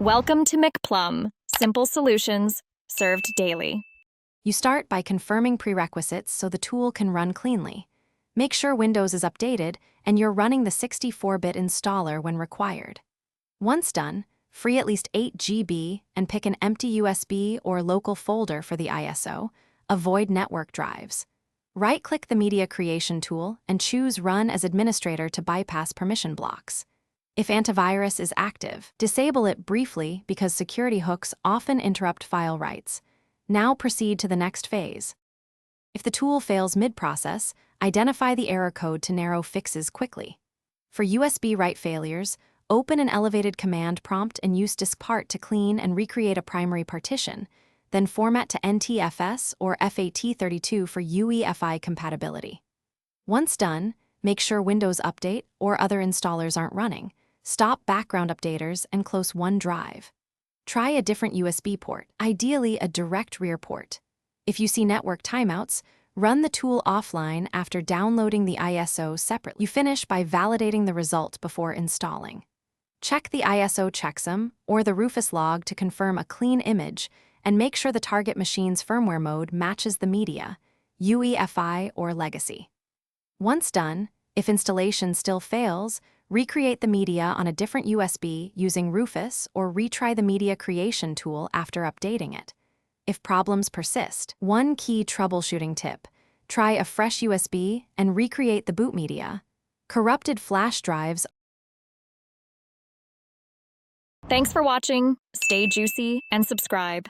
Welcome to McPlum, simple solutions served daily. You start by confirming prerequisites so the tool can run cleanly. Make sure Windows is updated and you're running the 64-bit installer when required. Once done, free at least 8 GB and pick an empty USB or local folder for the ISO. Avoid network drives. Right-click the Media Creation tool and choose Run as Administrator to bypass permission blocks. If antivirus is active, disable it briefly because security hooks often interrupt file writes. Now proceed to the next phase. If the tool fails mid-process, identify the error code to narrow fixes quickly. For USB write failures, open an elevated command prompt and use diskpart to clean and recreate a primary partition, then format to NTFS or FAT32 for UEFI compatibility. Once done, make sure Windows Update or other installers aren't running. Stop background updaters and close one drive. Try a different USB port, ideally a direct rear port. If you see network timeouts, run the tool offline after downloading the ISO separately. You finish by validating the result before installing. Check the ISO checksum or the Rufus log to confirm a clean image and make sure the target machine's firmware mode matches the media, UEFI or legacy. Once done, if installation still fails, recreate the media on a different USB using Rufus or retry the Media Creation tool after updating it. If problems persist, one key troubleshooting tip: try a fresh USB and recreate the boot media. Corrupted flash drives. Thanks for watching. Stay juicy and subscribe.